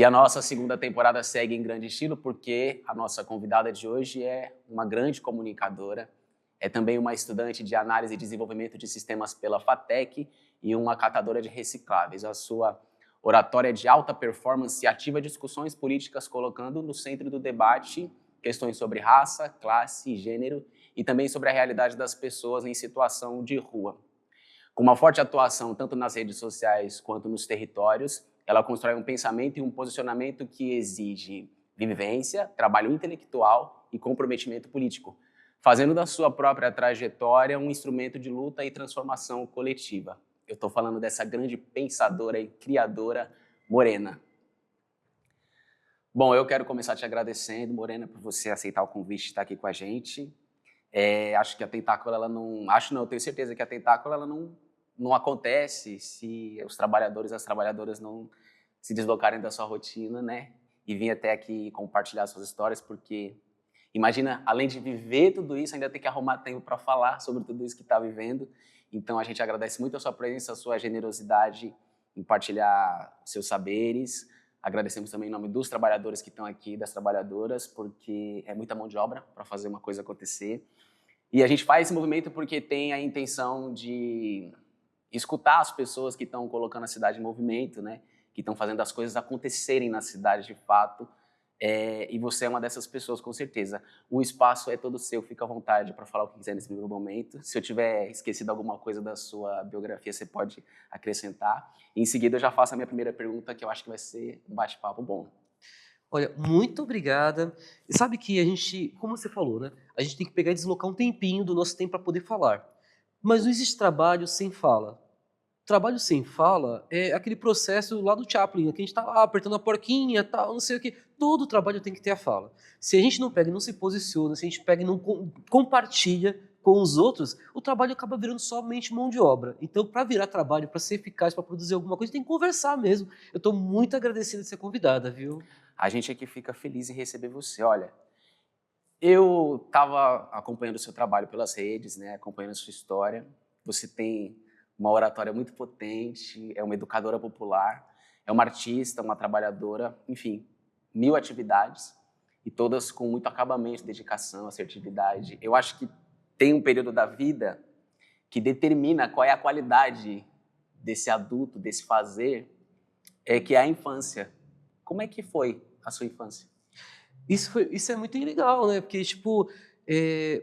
E a nossa segunda temporada segue em grande estilo porque a nossa convidada de hoje é uma grande comunicadora, é também uma estudante de análise e desenvolvimento de sistemas pela FATEC e uma catadora de recicláveis. A sua oratória de alta performance ativa discussões políticas, colocando no centro do debate questões sobre raça, classe e gênero e também sobre a realidade das pessoas em situação de rua. Com uma forte atuação tanto nas redes sociais quanto nos territórios, ela constrói um pensamento e um posicionamento que exige vivência, trabalho intelectual e comprometimento político, fazendo da sua própria trajetória um instrumento de luta e transformação coletiva. Eu estou falando dessa grande pensadora e criadora, Morena. Bom, eu quero começar te agradecendo, Morena, por você aceitar o convite de estar aqui com a gente. Acho que a Tentáculo, ela não... Acho não, eu tenho certeza que a Tentáculo, ela não acontece se os trabalhadores e as trabalhadoras não se deslocarem da sua rotina, né? E vir até aqui compartilhar suas histórias, porque imagina, além de viver tudo isso, ainda tem que arrumar tempo para falar sobre tudo isso que está vivendo. Então, a gente agradece muito a sua presença, a sua generosidade em partilhar seus saberes. Agradecemos também em nome dos trabalhadores que estão aqui, das trabalhadoras, porque é muita mão de obra para fazer uma coisa acontecer. E a gente faz esse movimento porque tem a intenção de escutar as pessoas que estão colocando a cidade em movimento, né? Que estão fazendo as coisas acontecerem na cidade de fato. E você é uma dessas pessoas, com certeza. O espaço é todo seu, fica à vontade para falar o que quiser nesse primeiro momento. Se eu tiver esquecido alguma coisa da sua biografia, você pode acrescentar. E em seguida eu já faço a minha primeira pergunta, que eu acho que vai ser um bate-papo bom. Olha, muito obrigada. E sabe que a gente, como você falou, né? A gente tem que pegar e deslocar um tempinho do nosso tempo para poder falar. Mas não existe trabalho sem fala. Trabalho sem fala é aquele processo lá do Chaplin, que a gente está lá apertando a porquinha, tal, não sei o quê. Todo trabalho tem que ter a fala. Se a gente não pega e não se posiciona, se a gente pega e não compartilha com os outros, o trabalho acaba virando somente mão de obra. Então, para virar trabalho, para ser eficaz, para produzir alguma coisa, tem que conversar mesmo. Eu estou muito agradecido de ser convidada, viu? A gente aqui fica feliz em receber você. Olha, eu estava acompanhando o seu trabalho pelas redes, né, acompanhando a sua história. Você tem uma oratória muito potente, é uma educadora popular, é uma artista, uma trabalhadora, enfim, 1000 atividades e todas com muito acabamento, dedicação, assertividade. Eu acho que tem um período da vida que determina qual é a qualidade desse adulto, desse fazer, que é a infância. Como é que foi a sua infância? Isso é muito legal, né? Porque, tipo, é,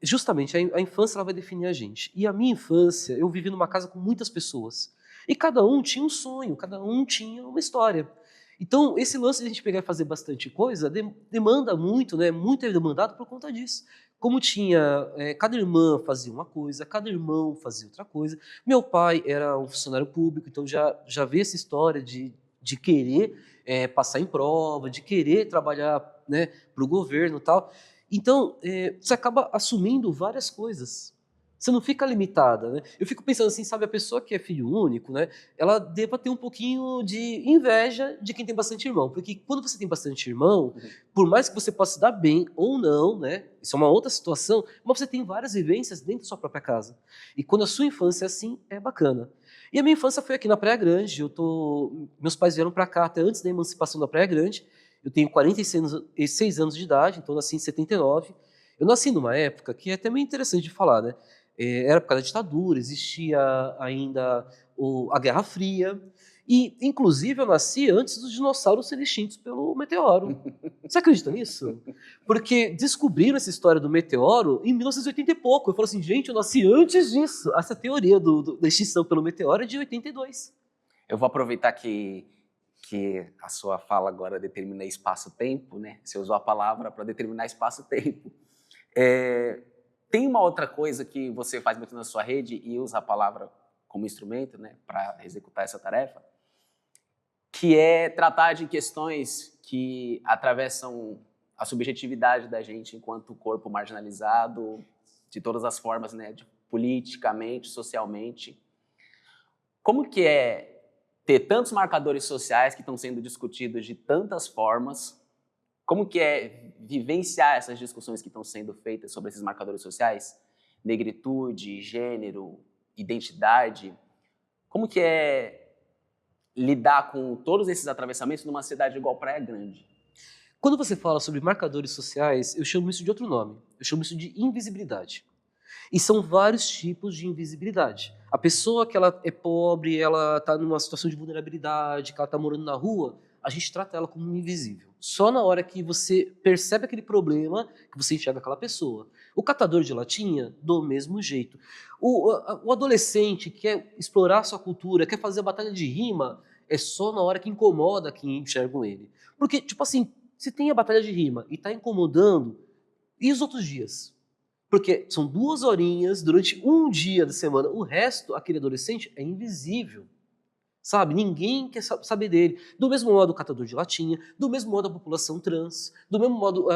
justamente a infância ela vai definir a gente. E a minha infância, eu vivi numa casa com muitas pessoas. E cada um tinha um sonho, cada um tinha uma história. Então, esse lance de a gente pegar e fazer bastante coisa demanda muito, né? Muito é demandado por conta disso. Como tinha, cada irmã fazia uma coisa, cada irmão fazia outra coisa. Meu pai era um funcionário público, então já vê essa história de querer passar em prova, de querer trabalhar, né, para o governo e tal. Então, você acaba assumindo várias coisas. Você não fica limitada, né? Eu fico pensando assim, sabe, a pessoa que é filho único, né, ela deva ter um pouquinho de inveja de quem tem bastante irmão, porque quando você tem bastante irmão, por mais que você possa se dar bem ou não, né, isso é uma outra situação, mas você tem várias vivências dentro da sua própria casa. E quando a sua infância é assim, é bacana. E a minha infância foi aqui na Praia Grande. Meus pais vieram para cá até antes da emancipação da Praia Grande. Eu tenho 46 anos de idade, então nasci em 79. Eu nasci numa época que é até meio interessante de falar, né? Era época da ditadura, existia ainda a Guerra Fria. E, inclusive, eu nasci antes dos dinossauros serem extintos pelo meteoro. Você acredita nisso? Porque descobriram essa história do meteoro em 1980 e pouco. Eu falo assim, gente, eu nasci antes disso. Essa teoria da extinção pelo meteoro é de 82. Eu vou aproveitar que a sua fala agora determina espaço-tempo, né? Você usou a palavra para determinar espaço-tempo. Tem uma outra coisa que você faz muito na sua rede e usa a palavra como instrumento, né, para executar essa tarefa, que é tratar de questões que atravessam a subjetividade da gente enquanto corpo marginalizado, de todas as formas, né, politicamente, socialmente. Como que é ter tantos marcadores sociais que estão sendo discutidos de tantas formas? Como que é vivenciar essas discussões que estão sendo feitas sobre esses marcadores sociais? Negritude, gênero, identidade. Como que é lidar com todos esses atravessamentos numa cidade igual Praia Grande? Quando você fala sobre marcadores sociais, eu chamo isso de outro nome. Eu chamo isso de invisibilidade. E são vários tipos de invisibilidade. A pessoa que ela é pobre, ela está numa situação de vulnerabilidade, que ela está morando na rua, a gente trata ela como invisível. Só na hora que você percebe aquele problema que você enxerga aquela pessoa. O catador de latinha, do mesmo jeito. O adolescente que quer explorar sua cultura, quer fazer a batalha de rima, é só na hora que incomoda quem enxerga ele. Porque, tipo assim, se tem a batalha de rima e está incomodando, e os outros dias? Porque são 2 horinhas durante um dia da semana. O resto, aquele adolescente, é invisível. Sabe? Ninguém quer saber dele. Do mesmo modo o catador de latinha, do mesmo modo a população trans, do mesmo modo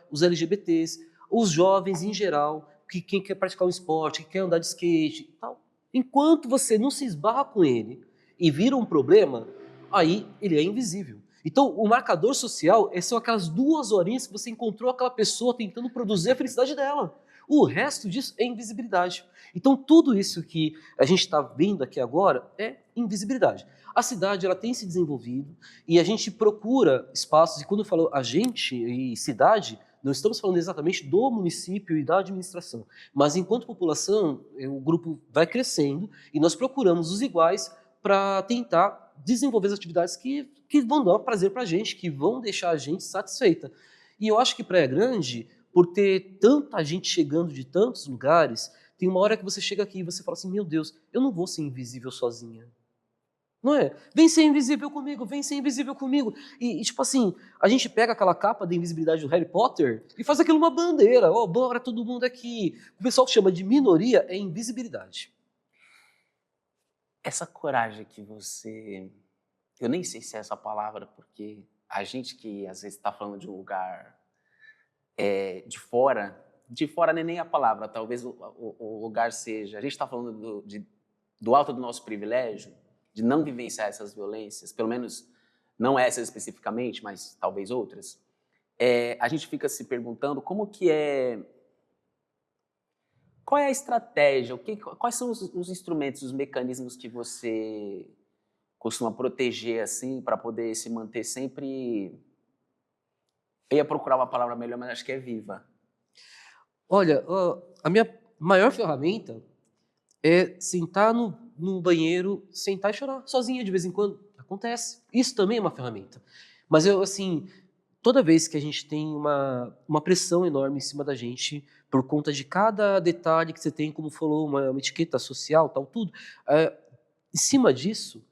os LGBTs, os jovens em geral, que quem quer praticar um esporte, que quer andar de skate e tal. Enquanto você não se esbarra com ele e vira um problema, aí ele é invisível. Então, o marcador social são aquelas 2 horinhas que você encontrou aquela pessoa tentando produzir a felicidade dela. O resto disso é invisibilidade. Então, tudo isso que a gente está vendo aqui agora é invisibilidade. A cidade ela tem se desenvolvido e a gente procura espaços, e quando eu falo a gente e cidade, não estamos falando exatamente do município e da administração, mas enquanto população, o grupo vai crescendo e nós procuramos os iguais para tentar desenvolver as atividades que vão dar prazer para a gente, que vão deixar a gente satisfeita. E eu acho que Praia Grande, por ter tanta gente chegando de tantos lugares, tem uma hora que você chega aqui e você fala assim, meu Deus, eu não vou ser invisível sozinha. Não é? Vem ser invisível comigo, vem ser invisível comigo. E tipo assim, a gente pega aquela capa da invisibilidade do Harry Potter e faz aquilo uma bandeira. Ó, bora todo mundo aqui. O pessoal chama de minoria é invisibilidade. Essa coragem que você... Eu nem sei se é essa palavra, porque a gente que às vezes está falando de um lugar de fora não é nem a palavra, talvez o lugar seja... A gente está falando do alto do nosso privilégio, de não vivenciar essas violências, pelo menos não essas especificamente, mas talvez outras. A gente fica se perguntando como que é... Qual é a estratégia? Quais são os instrumentos, os mecanismos que você costuma proteger assim para poder se manter sempre... Eu ia procurar uma palavra melhor, mas acho que é viva. Olha, a minha maior ferramenta é sentar no banheiro, sentar e chorar sozinha de vez em quando. Acontece. Isso também é uma ferramenta. Mas eu, assim, toda vez que a gente tem uma pressão enorme em cima da gente, por conta de cada detalhe que você tem, como falou, uma etiqueta social, tal, tudo, em cima disso,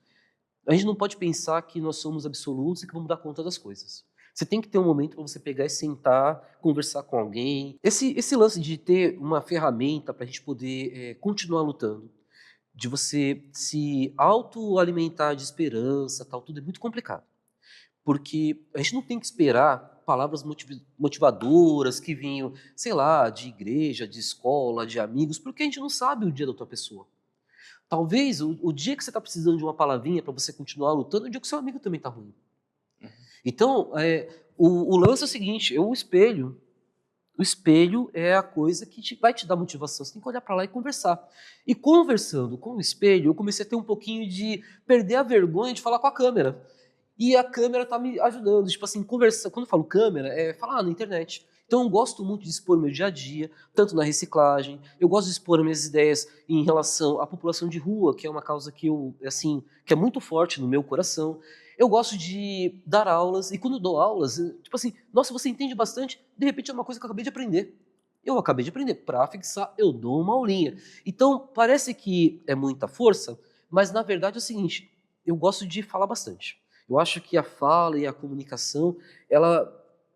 a gente não pode pensar que nós somos absolutos e que vamos dar conta das coisas. Você tem que ter um momento para você pegar e sentar, conversar com alguém. Esse lance de ter uma ferramenta para a gente poder continuar lutando, de você se autoalimentar de esperança, tal, tudo é muito complicado. Porque a gente não tem que esperar palavras motivadoras que vinham, sei lá, de igreja, de escola, de amigos, porque a gente não sabe o dia da outra pessoa. Talvez o dia que você está precisando de uma palavrinha para você continuar lutando, é o dia que o seu amigo também está ruim. Então, o lance é o seguinte, o espelho é a coisa que vai te dar motivação, você tem que olhar para lá e conversar. E conversando com o espelho, eu comecei a ter um pouquinho de perder a vergonha de falar com a câmera. E a câmera está me ajudando, tipo assim, conversar, quando eu falo câmera, é falar na internet. Então eu gosto muito de expor meu dia a dia, tanto na reciclagem, eu gosto de expor minhas ideias em relação à população de rua, que é uma causa que que é muito forte no meu coração. Eu gosto de dar aulas, e quando eu dou aulas, tipo assim, nossa, você entende bastante, de repente é uma coisa que eu acabei de aprender. Eu acabei de aprender, para fixar, eu dou uma aulinha. Então, parece que é muita força, mas na verdade é o seguinte, eu gosto de falar bastante. Eu acho que a fala e a comunicação, ela,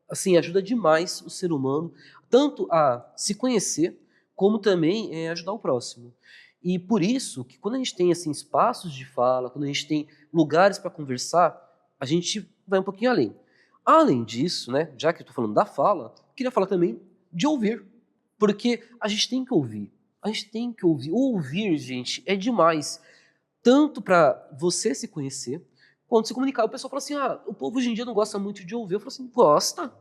assim, ajuda demais o ser humano, tanto a se conhecer, como também ajudar o próximo. E por isso, que quando a gente tem assim, espaços de fala, quando a gente tem lugares para conversar, a gente vai um pouquinho além. Além disso, né, já que eu estou falando da fala, queria falar também de ouvir. Porque a gente tem que ouvir. A gente tem que ouvir. Ouvir, gente, é demais. Tanto para você se conhecer, quanto se comunicar. O pessoal fala assim, o povo hoje em dia não gosta muito de ouvir. Eu falo assim, gosta.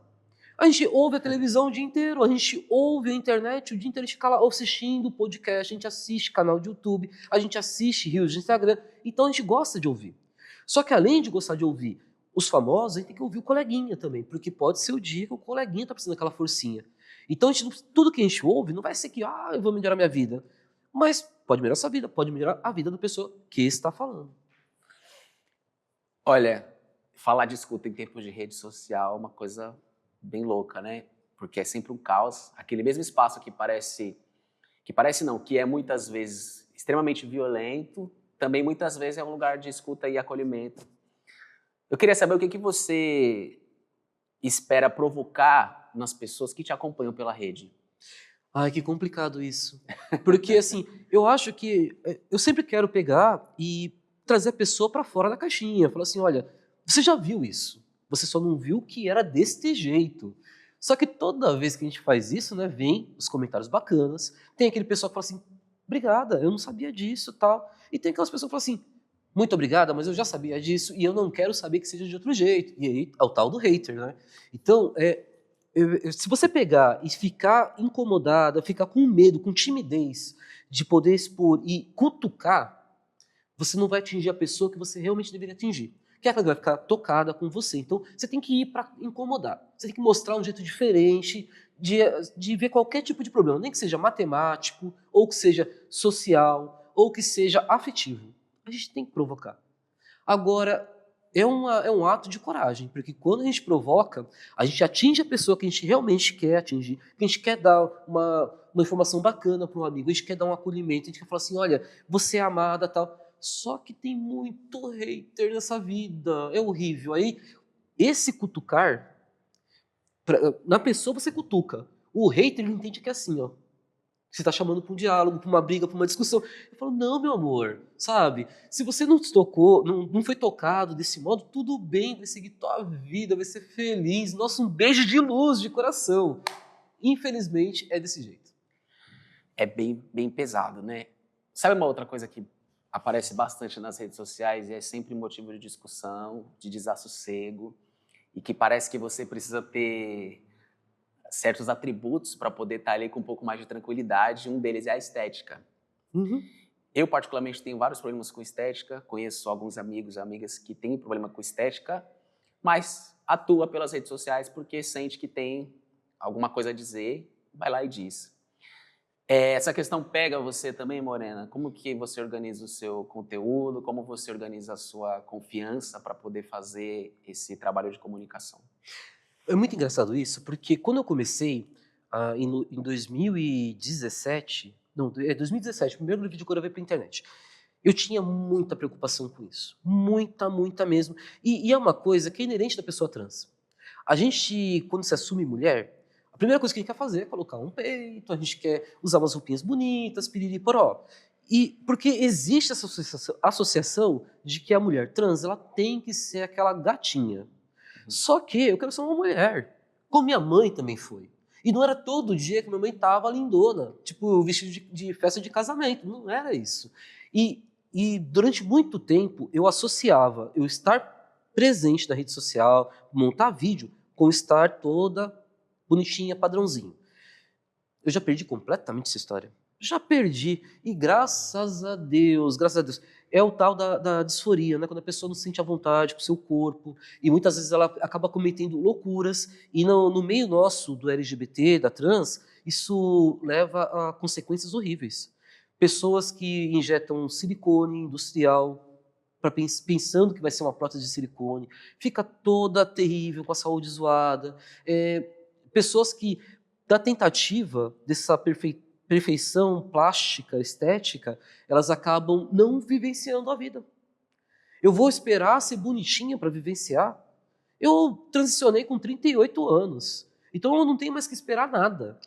A gente ouve a televisão o dia inteiro, a gente ouve a internet o dia inteiro, a gente fica lá assistindo podcast, a gente assiste canal de YouTube, a gente assiste reels de Instagram, então a gente gosta de ouvir. Só que além de gostar de ouvir os famosos, a gente tem que ouvir o coleguinha também, porque pode ser o dia que o coleguinha está precisando daquela forcinha. Então, tudo que a gente ouve não vai ser que eu vou melhorar minha vida, mas pode melhorar a sua vida, pode melhorar a vida da pessoa que está falando. Olha, falar de escuta em tempos de rede social é uma coisa bem louca, né? Porque é sempre um caos. Aquele mesmo espaço que é muitas vezes extremamente violento, também muitas vezes é um lugar de escuta e acolhimento. Eu queria saber o que você espera provocar nas pessoas que te acompanham pela rede. Ai, que complicado isso. Porque, assim, eu acho que eu sempre quero pegar e trazer a pessoa para fora da caixinha. Falar assim, olha, você já viu isso. Você só não viu que era deste jeito. Só que toda vez que a gente faz isso, né, vem os comentários bacanas. Tem aquele pessoal que fala assim, obrigada, eu não sabia disso, tal. E tem aquelas pessoas que falam assim, muito obrigada, mas eu já sabia disso e eu não quero saber que seja de outro jeito. E aí é o tal do hater, né? Então, se você pegar e ficar incomodada, ficar com medo, com timidez de poder expor e cutucar, você não vai atingir a pessoa que você realmente deveria atingir. Que é aquela que vai ficar tocada com você. Então, você tem que ir para incomodar. Você tem que mostrar um jeito diferente de ver qualquer tipo de problema. Nem que seja matemático, ou que seja social, ou que seja afetivo. A gente tem que provocar. Agora, é um ato de coragem, porque quando a gente provoca, a gente atinge a pessoa que a gente realmente quer atingir, que a gente quer dar uma informação bacana para um amigo, a gente quer dar um acolhimento, a gente quer falar assim, olha, você é amada, tal. Só que tem muito hater nessa vida, é horrível. Aí, esse cutucar, na pessoa você cutuca. O hater, ele entende que é assim, ó. Você está chamando para um diálogo, para uma briga, para uma discussão. Eu falo, não, meu amor, sabe? Se você não se tocou, não foi tocado desse modo, tudo bem, vai seguir tua vida, vai ser feliz. Nossa, um beijo de luz, de coração. Infelizmente, é desse jeito. É bem pesado, né? Sabe uma outra coisa que aparece bastante nas redes sociais e é sempre motivo de discussão, de desassossego, e que parece que você precisa ter certos atributos para poder estar ali com um pouco mais de tranquilidade. Um deles é a estética. Uhum. Eu, particularmente, tenho vários problemas com estética. Conheço alguns amigos e amigas que têm problema com estética, mas atua pelas redes sociais porque sente que tem alguma coisa a dizer, vai lá e diz. Essa questão pega você também, Morena? Como que você organiza o seu conteúdo? Como você organiza a sua confiança para poder fazer esse trabalho de comunicação? É muito engraçado isso, porque quando eu comecei, em 2017, não, 2017, o primeiro vídeo que eu gravei para a internet, eu tinha muita preocupação com isso. Muita mesmo. E é uma coisa que é inerente da pessoa trans. A gente, quando se assume mulher, a primeira coisa que a gente quer fazer é colocar um peito, a gente quer usar umas roupinhas bonitas, piriri poró. E porque existe essa associação de que a mulher trans ela tem que ser aquela gatinha. Só que eu quero ser uma mulher, como minha mãe também foi. E não era todo dia que minha mãe tava lindona, tipo vestido de festa de casamento, não era isso. E durante muito tempo eu associava eu estar presente na rede social, montar vídeo, com estar toda bonitinha, padrãozinho. Eu já perdi completamente essa história. Já perdi. E graças a Deus, é o tal da disforia, né? Quando a pessoa não se sente à vontade com o seu corpo, e muitas vezes ela acaba cometendo loucuras, e no meio nosso, do LGBT, da trans, isso leva a consequências horríveis. Pessoas que injetam silicone industrial, pensando que vai ser uma prótese de silicone, fica toda terrível, com a saúde zoada. Pessoas que, da tentativa dessa perfeição plástica, estética, elas acabam não vivenciando a vida. Eu vou esperar ser bonitinha para vivenciar? Eu transicionei com 38 anos, então eu não tenho mais que esperar nada.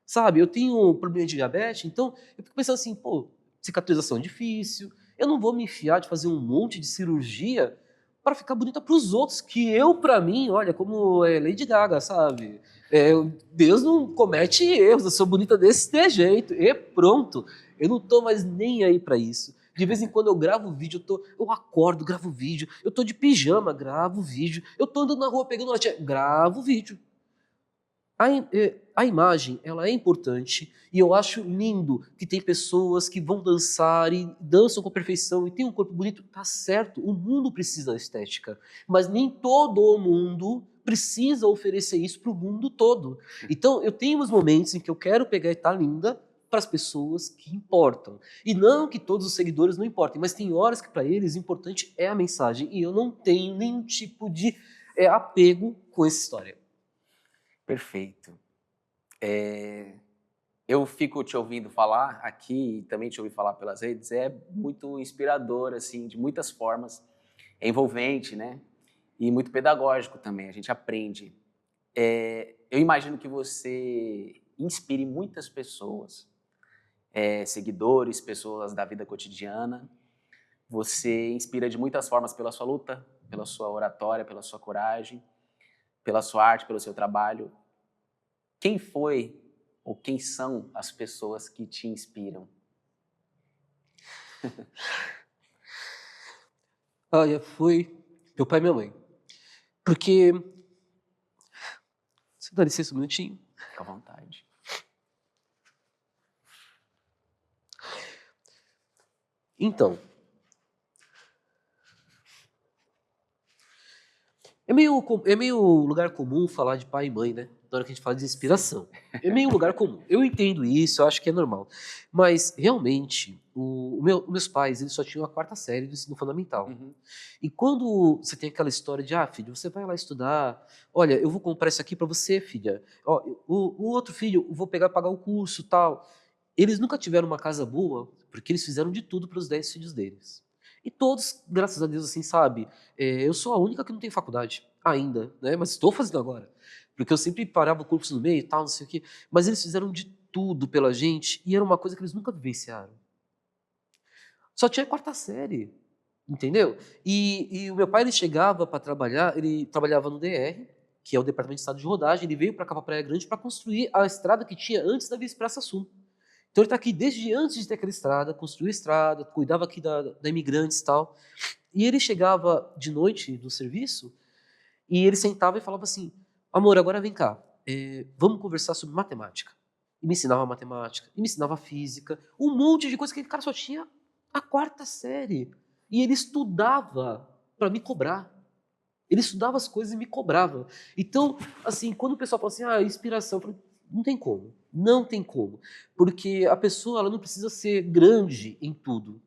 Sabe, eu tenho um problema de diabetes, então eu fico pensando assim, pô, cicatrização é difícil, eu não vou me enfiar de fazer um monte de cirurgia para ficar bonita para os outros, que eu, para mim, olha, como é Lady Gaga, sabe? Deus não comete erros, eu sou bonita desse jeito, e pronto. Eu não tô mais nem aí para isso. De vez em quando eu gravo vídeo, eu acordo, gravo vídeo, eu tô de pijama, gravo vídeo, eu tô andando na rua pegando latinha, gravo vídeo. A imagem, ela é importante e eu acho lindo que tem pessoas que vão dançar e dançam com perfeição e tem um corpo bonito. Tá certo, o mundo precisa da estética, mas nem todo o mundo precisa oferecer isso para o mundo todo. Então, eu tenho uns momentos em que eu quero pegar e estar linda para as pessoas que importam. E não que todos os seguidores não importem, mas tem horas que para eles o importante é a mensagem e eu não tenho nenhum tipo de apego com essa história. Perfeito. Eu fico te ouvindo falar aqui e também te ouvi falar pelas redes, é muito inspirador, assim, de muitas formas, é envolvente, né? E muito pedagógico também, a gente aprende. Eu imagino que você inspire muitas pessoas, seguidores, pessoas da vida cotidiana. Você inspira de muitas formas pela sua luta, pela sua oratória, pela sua coragem, pela sua arte, pelo seu trabalho. Quem foi ou quem são as pessoas que te inspiram? Olha, foi meu pai e minha mãe. Porque. Você dá licença um minutinho? Fica à vontade. Então. É meio lugar comum falar de pai e mãe, né? Na hora que a gente fala de inspiração. É meio lugar comum. Eu entendo isso, eu acho que é normal. Mas, realmente, os meus pais, eles só tinham a 4ª série do ensino fundamental. Uhum. E quando você tem aquela história de, filho, você vai lá estudar, olha, eu vou comprar isso aqui para você, filha. Ó, o outro filho, eu vou pegar e pagar o curso, tal. Eles nunca tiveram uma casa boa, porque eles fizeram de tudo para os 10 filhos deles. E todos, graças a Deus, assim, sabe? Eu sou a única que não tem faculdade ainda, né? Mas estou fazendo agora. Porque eu sempre parava o curso no meio e tal, não sei o quê. Mas eles fizeram de tudo pela gente e era uma coisa que eles nunca vivenciaram. Só tinha a 4ª série, entendeu? E o meu pai, ele chegava para trabalhar, ele trabalhava no DR, que é o Departamento de Estado de Rodagem, ele veio para cá, para Praia Grande, para construir a estrada que tinha antes da Via Expressa Sul. Então ele está aqui desde antes de ter aquela estrada, construiu a estrada, cuidava aqui da imigrantes e tal. E ele chegava de noite do serviço e ele sentava e falava assim, amor, agora vem cá, vamos conversar sobre matemática. E me ensinava matemática, e me ensinava física, um monte de coisa que aquele cara só tinha a 4ª série. E ele estudava para me cobrar. Ele estudava as coisas e me cobrava. Então, assim, quando o pessoal fala assim, inspiração, eu falo, não tem como. Não tem como. Porque a pessoa, ela não precisa ser grande em tudo.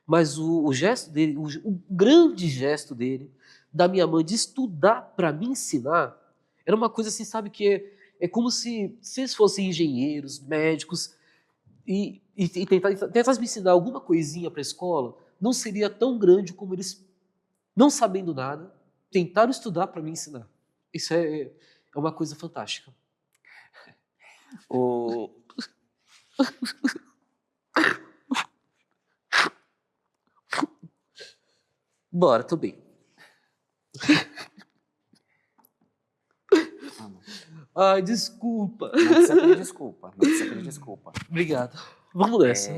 Mas o gesto dele, o grande gesto dele, da minha mãe, de estudar para me ensinar, era uma coisa assim, sabe, que é como se eles fossem engenheiros, médicos, e tentassem me ensinar alguma coisinha para a escola, não seria tão grande como eles, não sabendo nada, tentaram estudar para me ensinar. Isso é uma coisa fantástica. O... Bora, tô bem. Ai, desculpa. Não precisa pedir desculpa. Não precisa pedir desculpa. Obrigado. Vamos nessa.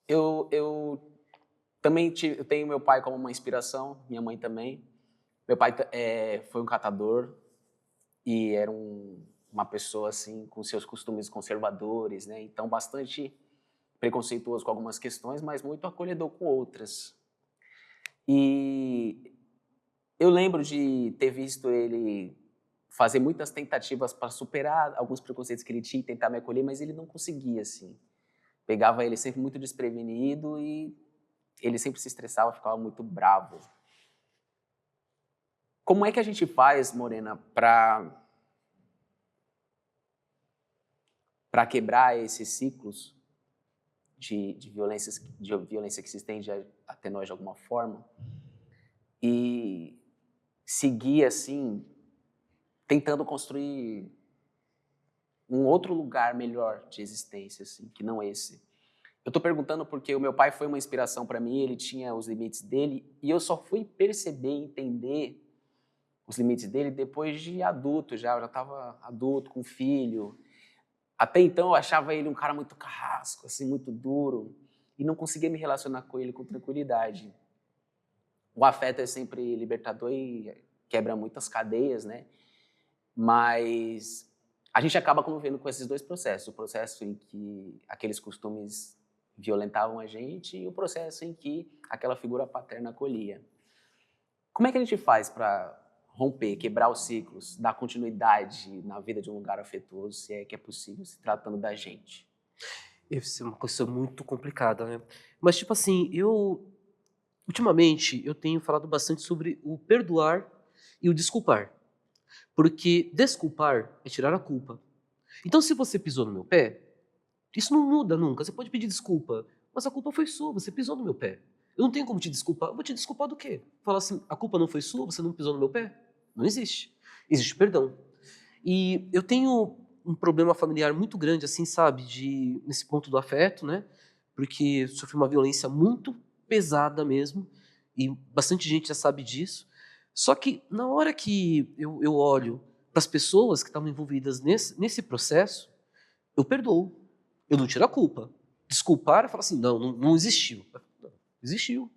Eu também eu tenho meu pai como uma inspiração, minha mãe também. Meu pai foi um catador e era uma pessoa assim com seus costumes conservadores, né? Então bastante preconceituoso com algumas questões, mas muito acolhedor com outras. E eu lembro de ter visto ele fazer muitas tentativas para superar alguns preconceitos que ele tinha e tentar me acolher, mas ele não conseguia, assim. Pegava ele sempre muito desprevenido e ele sempre se estressava, ficava muito bravo. Como é que a gente faz, Morena, para quebrar esses ciclos de violência que se estende até nós de alguma forma e seguir, assim, tentando construir um outro lugar melhor de existência, assim, que não esse? Eu estou perguntando porque o meu pai foi uma inspiração para mim, ele tinha os limites dele e eu só fui perceber e entender os limites dele depois de adulto já. Eu já estava adulto, com filho. Até então eu achava ele um cara muito carrasco, assim, muito duro e não conseguia me relacionar com ele com tranquilidade. O afeto é sempre libertador e quebra muitas cadeias, né? Mas a gente acaba convivendo com esses dois processos. O processo em que aqueles costumes violentavam a gente e o processo em que aquela figura paterna acolhia. Como é que a gente faz para romper, quebrar os ciclos, dar continuidade na vida de um lugar afetuoso, se é que é possível, se tratando da gente? Isso é uma coisa muito complicada, né? Mas, tipo assim, ultimamente, eu tenho falado bastante sobre o perdoar e o desculpar. Porque desculpar é tirar a culpa. Então, se você pisou no meu pé, isso não muda nunca. Você pode pedir desculpa, mas a culpa foi sua, você pisou no meu pé. Eu não tenho como te desculpar. Eu vou te desculpar do quê? Falar assim, a culpa não foi sua, você não pisou no meu pé? Não existe. Existe perdão. E eu tenho um problema familiar muito grande, assim, sabe, nesse ponto do afeto, né? Porque sofri uma violência muito pesada mesmo, e bastante gente já sabe disso. Só que na hora que eu olho para as pessoas que estavam envolvidas nesse processo, eu perdoo. Eu não tiro a culpa. Desculpar é falar assim, não existiu. Não, existiu.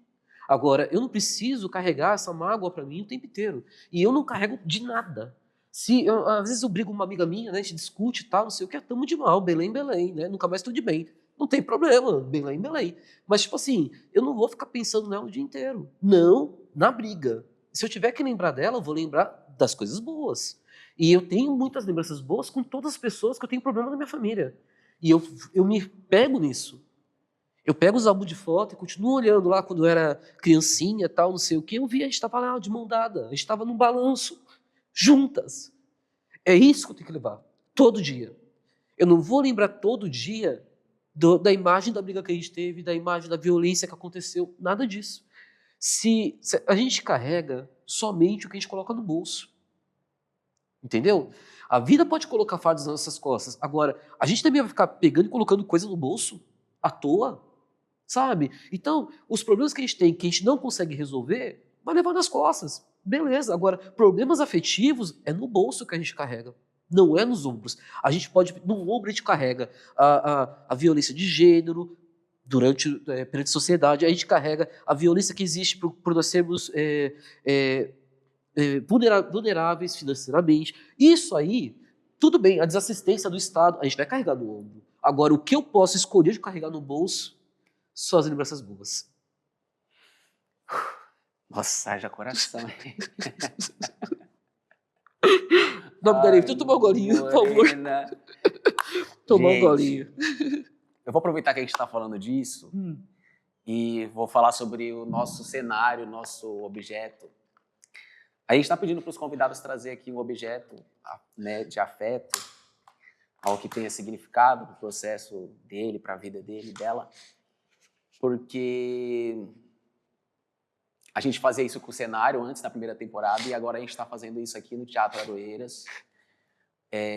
Agora, eu não preciso carregar essa mágoa para mim o tempo inteiro. E eu não carrego de nada. Às vezes eu brigo com uma amiga minha, né, a gente discute e tal, não sei o que, estamos de mal, Belém, Belém, né? Nunca mais estou de bem. Não tem problema, Belém, Belém. Mas, tipo assim, eu não vou ficar pensando nela o dia inteiro. Não, na briga. Se eu tiver que lembrar dela, eu vou lembrar das coisas boas. E eu tenho muitas lembranças boas com todas as pessoas que eu tenho problema na minha família. E eu me pego nisso. Eu pego os álbuns de foto e continuo olhando lá quando eu era criancinha e tal, não sei o que. Eu vi, a gente estava lá de mão dada, a gente estava num balanço, juntas. É isso que eu tenho que levar, todo dia. Eu não vou lembrar todo dia da imagem da briga que a gente teve, da imagem da violência que aconteceu, nada disso. Se a gente carrega somente o que a gente coloca no bolso. Entendeu? A vida pode colocar fardos nas nossas costas. Agora, a gente também vai ficar pegando e colocando coisa no bolso à toa, sabe? Então, os problemas que a gente tem, que a gente não consegue resolver, vai levar nas costas. Beleza. Agora, problemas afetivos é no bolso que a gente carrega. Não é nos ombros. A gente pode, no ombro a gente carrega a violência de gênero, perante a sociedade, a gente carrega a violência que existe por nós sermos vulneráveis financeiramente. Isso aí, tudo bem, a desassistência do Estado, a gente vai carregar no ombro. Agora, o que eu posso escolher de carregar no bolso são as lembranças boas. Nossa, haja coração. Não, Daria, deixa eu tomar um golinho, por favor. Tomar um golinho. Eu vou aproveitar que a gente está falando disso e vou falar sobre o nosso cenário, o nosso objeto. A gente está pedindo para os convidados trazer aqui um objeto, né, de afeto, algo que tenha significado para o processo dele, para a vida dele, dela, porque a gente fazia isso com o cenário antes da primeira temporada e agora a gente está fazendo isso aqui no Teatro Aroeiras.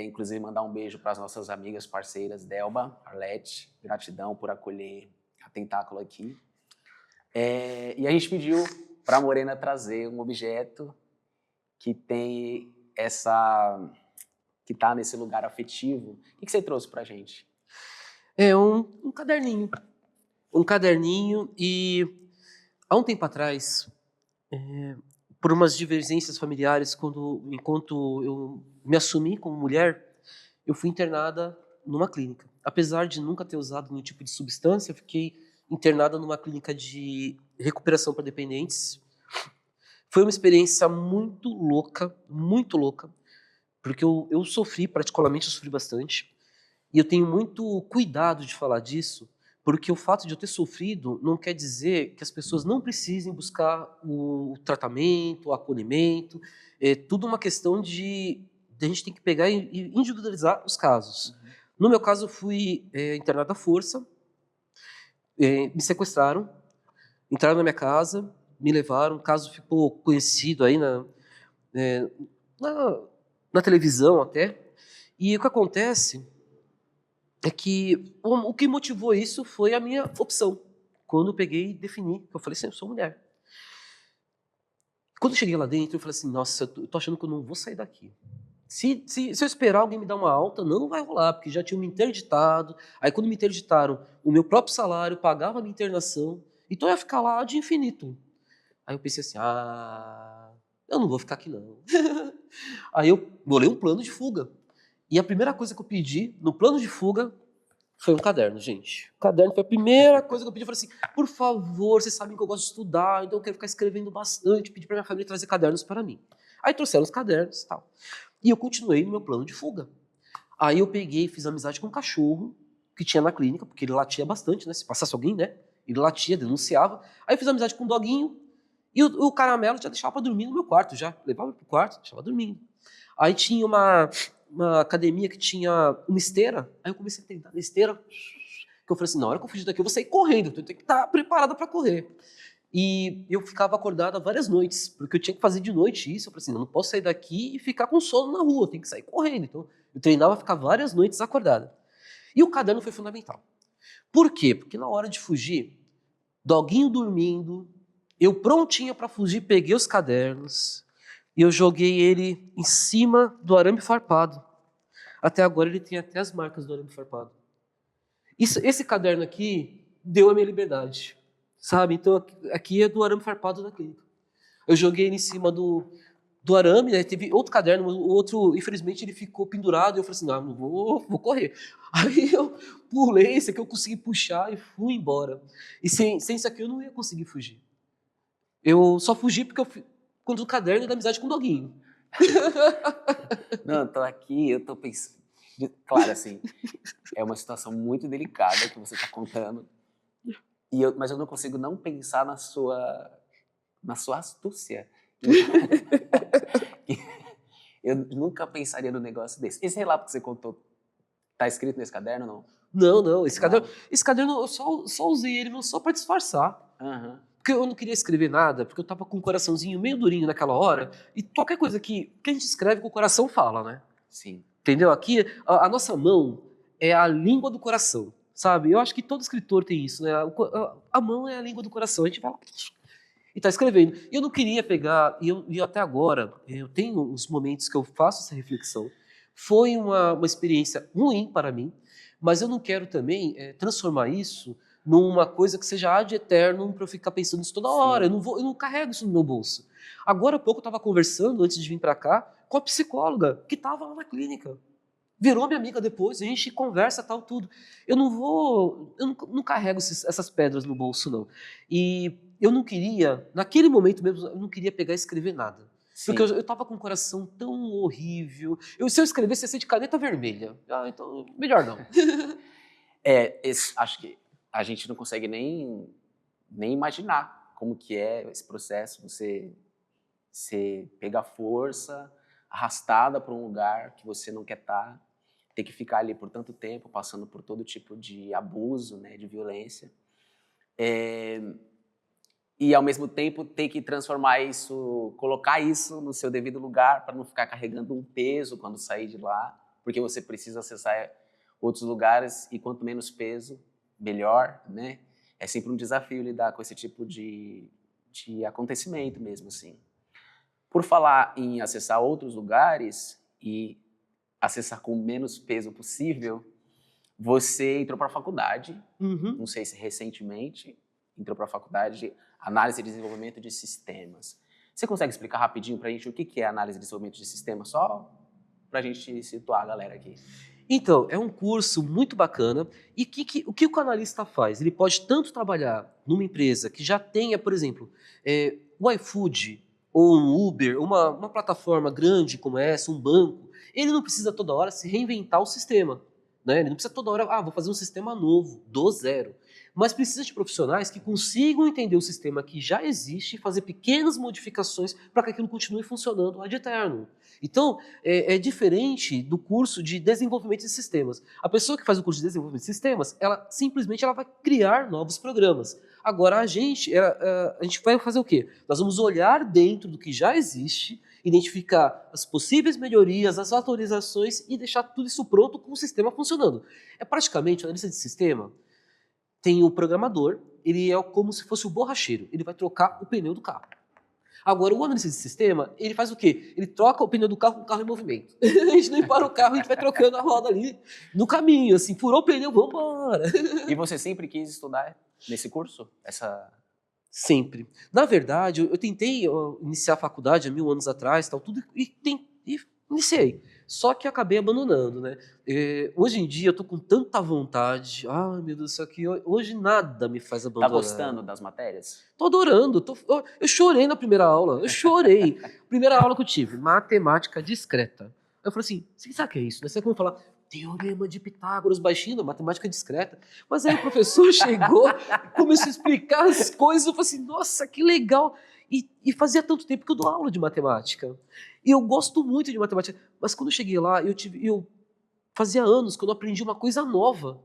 Inclusive mandar um beijo para as nossas amigas parceiras, Delba, Arlete, gratidão por acolher a Tentáculo aqui. E a gente pediu para a Morena trazer um objeto que tem que está nesse lugar afetivo. O que você trouxe para a gente? É um caderninho. Um caderninho e há um tempo atrás, por umas divergências familiares, enquanto eu me assumi como mulher, eu fui internada numa clínica. Apesar de nunca ter usado nenhum tipo de substância, eu fiquei internada numa clínica de recuperação para dependentes. Foi uma experiência muito louca, porque eu sofri, particularmente eu sofri bastante, e eu tenho muito cuidado de falar disso, porque o fato de eu ter sofrido não quer dizer que as pessoas não precisem buscar o tratamento, o acolhimento. É tudo uma questão de a gente tem que pegar e individualizar os casos. No meu caso, eu fui internado à força, me sequestraram, entraram na minha casa, me levaram, o caso ficou conhecido aí na televisão até. E o que acontece é que o que motivou isso foi a minha opção. Quando eu peguei e defini, eu falei assim, eu sou mulher. Quando eu cheguei lá dentro, eu falei assim, nossa, eu tô achando que eu não vou sair daqui. Se eu esperar alguém me dar uma alta, não vai rolar, porque já tinham me interditado. Aí quando me interditaram, o meu próprio salário pagava a minha internação, então eu ia ficar lá de infinito. Aí eu pensei assim, eu não vou ficar aqui não. Aí eu bolei um plano de fuga. E a primeira coisa que eu pedi no plano de fuga foi um caderno, gente. O caderno foi a primeira coisa que eu pedi. Eu falei assim, por favor, vocês sabem que eu gosto de estudar, então eu quero ficar escrevendo bastante, pedi para minha família trazer cadernos para mim. Aí trouxeram os cadernos e tal. E eu continuei no meu plano de fuga. Aí eu peguei e fiz amizade com um cachorro que tinha na clínica, porque ele latia bastante, né? Se passasse alguém, né? Ele latia, denunciava. Aí eu fiz amizade com um doguinho e o caramelo já deixava para dormir no meu quarto, já. Levava pro quarto, deixava dormindo. Aí tinha uma academia que tinha uma esteira, aí eu comecei a tentar na esteira, que eu falei assim, na hora que eu fugir daqui eu vou sair correndo, então eu tenho que estar preparada para correr. E eu ficava acordada várias noites, porque eu tinha que fazer de noite isso, eu falei assim, eu não posso sair daqui e ficar com sono na rua, eu tenho que sair correndo. Então eu treinava a ficar várias noites acordada. E o caderno foi fundamental. Por quê? Porque na hora de fugir, doguinho dormindo, eu prontinha para fugir, peguei os cadernos, e eu joguei ele em cima do arame farpado. Até agora ele tem até as marcas do arame farpado. Esse caderno aqui deu a minha liberdade, sabe? Então aqui é do arame farpado da clínica. Eu joguei ele em cima do arame, né? Teve outro caderno, o outro, infelizmente, ele ficou pendurado. E eu falei assim, não vou correr. Aí eu pulei, esse aqui eu consegui puxar e fui embora. E sem isso aqui eu não ia conseguir fugir. Eu só fugi porque eu contra o caderno da amizade com o doguinho. Não, eu tô aqui, eu tô pensando. Claro, assim, é uma situação muito delicada que você tá contando. Mas eu não consigo não pensar na sua astúcia. Eu nunca pensaria num negócio desse. Esse relato que você contou, tá escrito nesse caderno, não? Não. Esse caderno eu só usei ele só para disfarçar. Uhum. Porque eu não queria escrever nada, porque eu tava com o coraçãozinho meio durinho naquela hora, e qualquer coisa que a gente escreve, que o coração fala, né? Sim. Entendeu? Aqui, a nossa mão é a língua do coração, sabe? Eu acho que todo escritor tem isso, né? A mão é a língua do coração, a gente vai lá e tá escrevendo. E eu não queria pegar, e até agora, eu tenho os momentos que eu faço essa reflexão. Foi uma experiência ruim para mim, mas eu não quero também transformar isso numa coisa que seja ad eternum para eu ficar pensando nisso toda hora. Eu não carrego isso no meu bolso. Agora há pouco eu estava conversando, antes de vir para cá, com a psicóloga que estava lá na clínica. Virou minha amiga depois, a gente conversa, tal, tudo. Eu não carrego essas pedras no bolso, não. E eu não queria, naquele momento mesmo, eu não queria pegar e escrever nada. Sim. Porque eu estava com um coração tão horrível. Se eu escrevesse, ia ser de caneta vermelha. Então, melhor não. Acho que a gente não consegue nem imaginar como que é esse processo, você pegar força, arrastada para um lugar que você não quer estar, ter que ficar ali por tanto tempo, passando por todo tipo de abuso, né, de violência. E, ao mesmo tempo, ter que transformar isso, colocar isso no seu devido lugar para não ficar carregando um peso quando sair de lá, porque você precisa acessar outros lugares e quanto menos peso, melhor, né? É sempre um desafio lidar com esse tipo de acontecimento mesmo, assim. Por falar em acessar outros lugares e acessar com o menos peso possível, você entrou para a faculdade, não sei se recentemente, entrou para a faculdade de Análise e Desenvolvimento de Sistemas. Você consegue explicar rapidinho para a gente o que é Análise e Desenvolvimento de Sistemas, só para a gente situar a galera aqui? Então, é um curso muito bacana. E o que o analista faz? Ele pode tanto trabalhar numa empresa que já tenha, por exemplo, o iFood, ou um Uber, uma plataforma grande como essa, um banco. Ele não precisa toda hora se reinventar o sistema, né? Ele não precisa toda hora, vou fazer um sistema novo, do zero. Mas precisa de profissionais que consigam entender o sistema que já existe e fazer pequenas modificações para que aquilo continue funcionando ad eterno. Então, é diferente do curso de desenvolvimento de sistemas. A pessoa que faz o curso de desenvolvimento de sistemas, ela simplesmente vai criar novos programas. Agora, a gente vai fazer o quê? Nós vamos olhar dentro do que já existe, identificar as possíveis melhorias, as atualizações e deixar tudo isso pronto com o sistema funcionando. É praticamente, a analista de sistema tem o programador, ele é como se fosse o borracheiro, ele vai trocar o pneu do carro. Agora, o analista de sistema, ele faz o quê? Ele troca o pneu do carro com o carro em movimento. A gente nem para o carro, a gente vai trocando a roda ali no caminho, assim, furou o pneu, vamos embora. E você sempre quis estudar nesse curso? Sempre. Na verdade, eu tentei iniciar a faculdade há 1000 anos atrás, tal, tudo, e iniciei. Só que acabei abandonando, né? Hoje em dia eu tô com tanta vontade. Ai, meu Deus do céu, que hoje nada me faz Tá abandonar. gostando das matérias? Tô adorando. Eu chorei na primeira aula. Eu chorei. Primeira aula que eu tive, matemática discreta. Eu falei assim, você sabe o que é isso? Né? Você como falar teorema de Pitágoras baixinho, matemática discreta. Mas aí o professor chegou, começou a explicar as coisas. Eu falei assim, nossa, que legal. E fazia tanto tempo que eu dou aula de matemática. E eu gosto muito de matemática. Mas quando eu cheguei lá, eu fazia anos que eu não aprendi uma coisa nova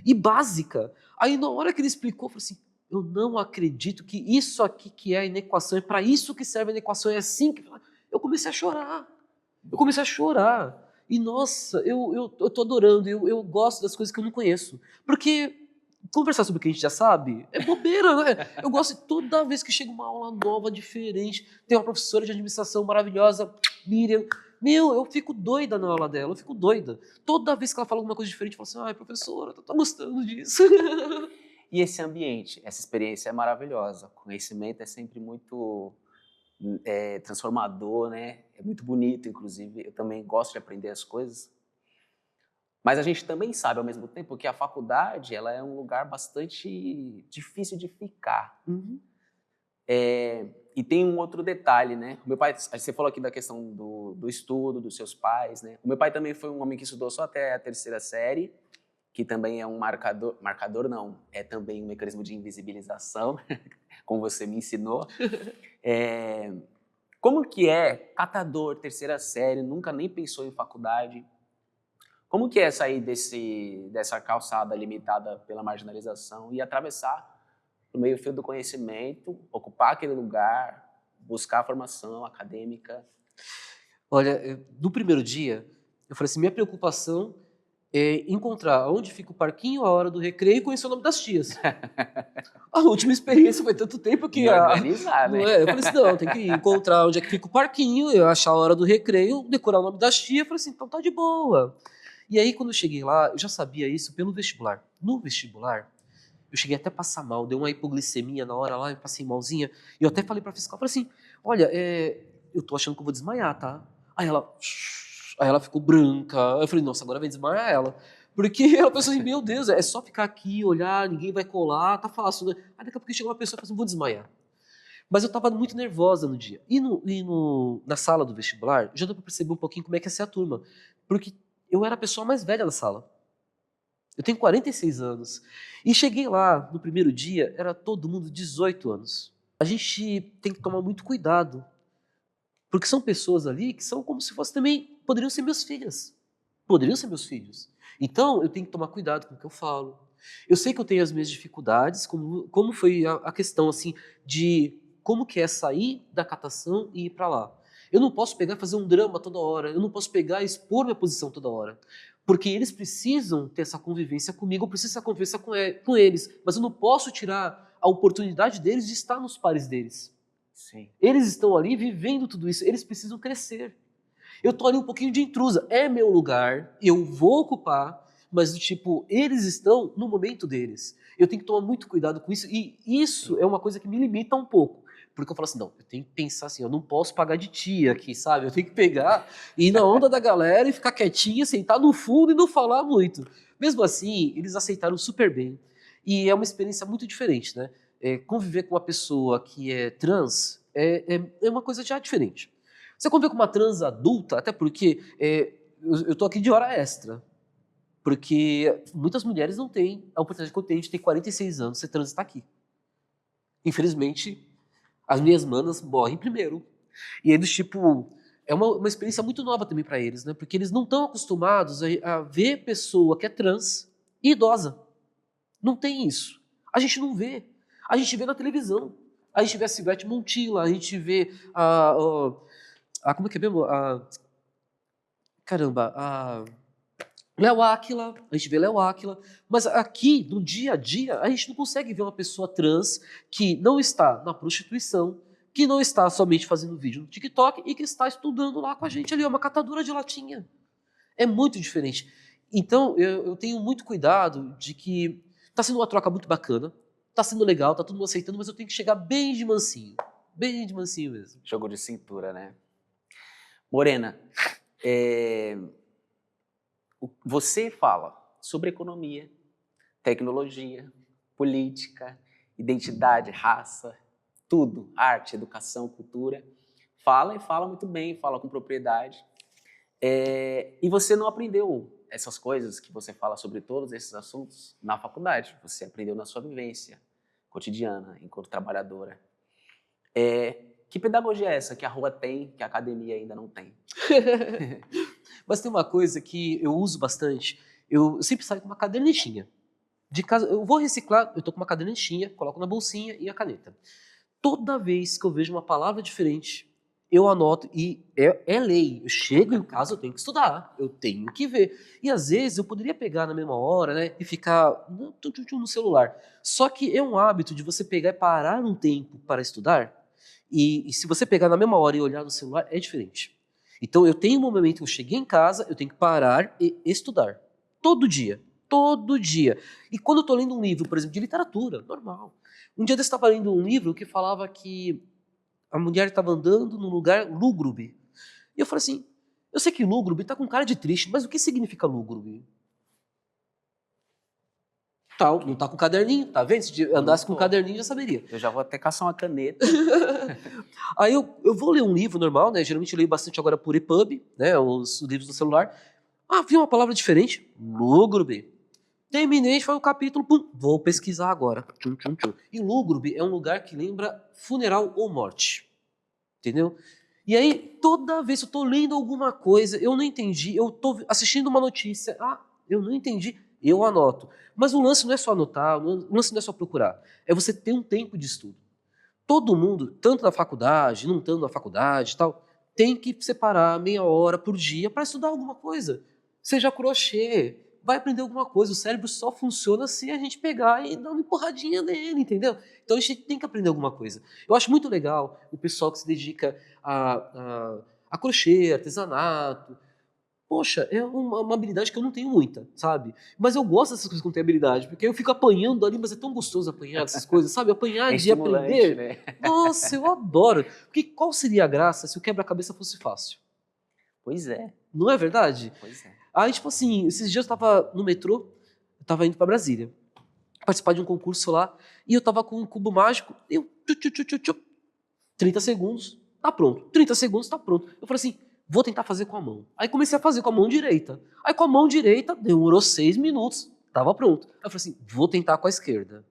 e básica. Aí na hora que ele explicou, eu falei assim, eu não acredito que isso aqui que é a inequação, é para isso que serve a inequação, é assim que... Eu comecei a chorar. Eu comecei a chorar. E nossa, eu tô adorando, eu gosto das coisas que eu não conheço. Porque conversar sobre o que a gente já sabe é bobeira, né? Eu gosto de toda vez que chega uma aula nova, diferente. Tem uma professora de administração maravilhosa, Miriam. Meu, eu fico doida na aula dela, eu fico doida. Toda vez que ela fala alguma coisa diferente, eu falo assim, ai, professora, eu tô gostando disso. E esse ambiente, essa experiência é maravilhosa. O conhecimento é sempre muito transformador, né? É muito bonito, inclusive. Eu também gosto de aprender as coisas. Mas a gente também sabe, ao mesmo tempo, que a faculdade ela é um lugar bastante difícil de ficar. Uhum. E tem um outro detalhe, né? O meu pai, você falou aqui da questão do estudo, dos seus pais, né? O meu pai também foi um homem que estudou só até a 3ª série, que também é um marcador não, é também um mecanismo de invisibilização, como você me ensinou. Como que é catador, 3ª série, nunca nem pensou em faculdade? Como que é sair dessa calçada limitada pela marginalização e atravessar o meio-fio do conhecimento, ocupar aquele lugar, buscar a formação acadêmica? Olha, no primeiro dia, eu falei assim, minha preocupação é encontrar onde fica o parquinho, a hora do recreio e conhecer o nome das tias. A última experiência foi tanto tempo que... E organizar, não né? é? Eu falei assim, não, tem que encontrar onde é que fica o parquinho, eu achar a hora do recreio, decorar o nome das tias. Eu falei assim, então tá de boa. E aí, quando eu cheguei lá, eu já sabia isso pelo vestibular. No vestibular, eu cheguei até a passar mal, deu uma hipoglicemia na hora lá, eu passei malzinha. E eu até falei pra fiscal, falei assim, olha, eu tô achando que eu vou desmaiar, tá? Aí ela ficou branca. Eu falei, nossa, agora vai desmaiar ela. Porque ela pensou assim, meu Deus, é só ficar aqui, olhar, ninguém vai colar, tá fácil, né? Aí daqui a pouco chegou uma pessoa e falou assim, vou desmaiar. Mas eu tava muito nervosa no dia. Na sala do vestibular, já deu pra perceber um pouquinho como é que ia ser a turma. Porque eu era a pessoa mais velha da sala. Eu tenho 46 anos. E cheguei lá, no primeiro dia, era todo mundo 18 anos. A gente tem que tomar muito cuidado. Porque são pessoas ali que são como se fossem também, poderiam ser minhas filhas. Poderiam ser meus filhos. Então, eu tenho que tomar cuidado com o que eu falo. Eu sei que eu tenho as minhas dificuldades, como foi a questão assim de como que é sair da catação e ir para lá. Eu não posso pegar e fazer um drama toda hora. Eu não posso pegar e expor minha posição toda hora. Porque eles precisam ter essa convivência comigo, eu preciso ter essa convivência com eles. Mas eu não posso tirar a oportunidade deles de estar nos pares deles. Sim. Eles estão ali vivendo tudo isso, eles precisam crescer. Eu tô ali um pouquinho de intrusa, é meu lugar, eu vou ocupar, mas tipo, eles estão no momento deles. Eu tenho que tomar muito cuidado com isso, e isso é uma coisa que me limita um pouco. Porque eu falo assim, não, eu tenho que pensar assim, eu não posso pagar de tia aqui, sabe? Eu tenho que pegar, ir na onda da galera e ficar quietinha, sentar no fundo e não falar muito. Mesmo assim, eles aceitaram super bem. E é uma experiência muito diferente, né? Conviver com uma pessoa que é trans é uma coisa já diferente. Você conviver com uma trans adulta, até porque eu tô aqui de hora extra. Porque muitas mulheres não têm a oportunidade que eu tenho de ter 46 anos, ser trans e estar aqui. Infelizmente, as minhas manas morrem primeiro. E eles, tipo, é uma experiência muito nova também para eles, né? Porque eles não estão acostumados a ver pessoa que é trans e idosa. Não tem isso. A gente não vê. A gente vê na televisão. A gente vê a Silvete Montilla, a gente vê como é que é mesmo? A Léo Áquila, a gente vê Léo Áquila, mas aqui, no dia a dia, a gente não consegue ver uma pessoa trans que não está na prostituição, que não está somente fazendo vídeo no TikTok e que está estudando lá com a gente ali, é uma catadora de latinha. É muito diferente. Então, eu tenho muito cuidado de que está sendo uma troca muito bacana, tá sendo legal, tá todo mundo aceitando, mas eu tenho que chegar bem de mansinho mesmo. Jogo de cintura, né? Morena, você fala sobre economia, tecnologia, política, identidade, raça, tudo, arte, educação, cultura. Fala e fala muito bem, fala com propriedade. E você não aprendeu essas coisas que você fala sobre todos esses assuntos na faculdade. Você aprendeu na sua vivência cotidiana, enquanto trabalhadora. Que pedagogia é essa que a rua tem, que a academia ainda não tem? Mas tem uma coisa que eu uso bastante. Eu sempre saio com uma cadernetinha. De casa, eu vou reciclar, eu tô com uma cadernetinha, coloco na bolsinha e a caneta. Toda vez que eu vejo uma palavra diferente, eu anoto e é lei. Eu chego em casa, eu tenho que estudar, eu tenho que ver. E às vezes eu poderia pegar na mesma hora, né, e ficar no celular. Só que é um hábito de você pegar e parar um tempo para estudar. E se você pegar na mesma hora e olhar no celular, é diferente. Então eu tenho um momento que eu cheguei em casa, eu tenho que parar e estudar. Todo dia. Todo dia. E quando eu estou lendo um livro, por exemplo, de literatura, normal. Um dia eu estava lendo um livro que falava que a mulher estava andando num lugar lúgubre. E eu falei assim, eu sei que lúgubre está com cara de triste, mas o que significa lúgubre? Tal, não está com caderninho, tá vendo? Se andasse com caderninho, já saberia. Eu já vou até caçar uma caneta. Aí eu vou ler um livro normal, né? Geralmente eu leio bastante agora por EPUB, né? Os livros do celular. Ah, vi uma palavra diferente. Lúgubre. Terminei, foi o capítulo, pum, vou pesquisar agora. E lúgubre é um lugar que lembra funeral ou morte. Entendeu? E aí, toda vez que eu tô lendo alguma coisa, eu não entendi, eu tô assistindo uma notícia, eu não entendi, eu anoto. Mas o lance não é só anotar, o lance não é só procurar, é você ter um tempo de estudo. Todo mundo, tanto na faculdade, não estando na faculdade e tal, tem que separar meia hora por dia para estudar alguma coisa. Seja crochê, vai aprender alguma coisa. O cérebro só funciona se a gente pegar e dar uma empurradinha nele, entendeu? Então a gente tem que aprender alguma coisa. Eu acho muito legal o pessoal que se dedica a crochê, artesanato. Poxa, é uma habilidade que eu não tenho muita, sabe? Mas eu gosto dessas coisas que não tem habilidade, porque eu fico apanhando ali, mas é tão gostoso apanhar dessas coisas, sabe? Apanhar de aprender. Né? Nossa, eu adoro. Porque qual seria a graça se o quebra-cabeça fosse fácil? Pois é. Não é verdade? Pois é. Aí, tipo assim, esses dias eu tava no metrô, eu tava indo pra Brasília, participar de um concurso lá, e eu tava com um cubo mágico, eu, 30 segundos, tá pronto. 30 segundos, tá pronto. Eu falei assim, vou tentar fazer com a mão. Aí comecei a fazer com a mão direita. Aí com a mão direita, demorou 6 minutos, tava pronto. Aí eu falei assim, vou tentar com a esquerda.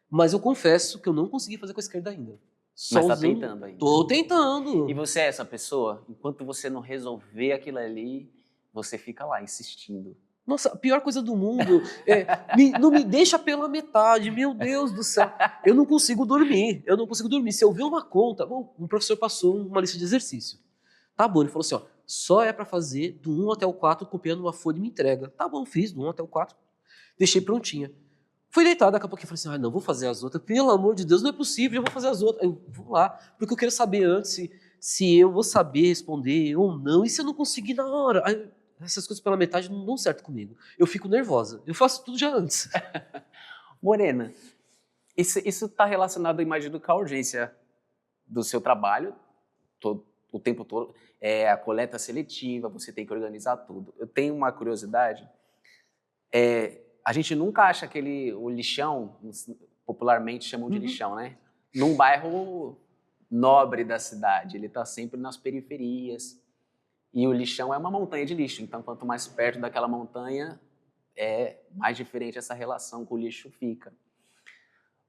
Mas eu confesso que eu não consegui fazer com a esquerda ainda. Só mas tá tentando ainda. Tô tentando. E você é essa pessoa? Enquanto você não resolver aquilo ali, você fica lá insistindo. Nossa, a pior coisa do mundo não me deixa pela metade, meu Deus do céu. Eu não consigo dormir. Se eu ver uma conta, um professor passou uma lista de exercício. Tá bom, ele falou assim, ó, só é pra fazer do 1 até o 4 copiando uma folha e me entrega. Tá bom, fiz do 1 até o 4. Deixei prontinha. Fui deitado, daqui a pouco eu falei assim, não, vou fazer as outras. Pelo amor de Deus, não é possível, eu vou fazer as outras. Eu vou lá, porque eu quero saber antes se eu vou saber responder ou não, e se eu não conseguir na hora. Aí, essas coisas pela metade não dão certo comigo. Eu fico nervosa. Eu faço tudo já antes. Morena, isso está relacionado, imagino, com a urgência do seu trabalho, o tempo todo. A coleta seletiva, você tem que organizar tudo. Eu tenho uma curiosidade. A gente nunca acha o lixão, popularmente chamam de lixão, né? Num bairro nobre da cidade. Ele está sempre nas periferias. E o lixão é uma montanha de lixo. Então, quanto mais perto daquela montanha, mais diferente essa relação com o lixo fica.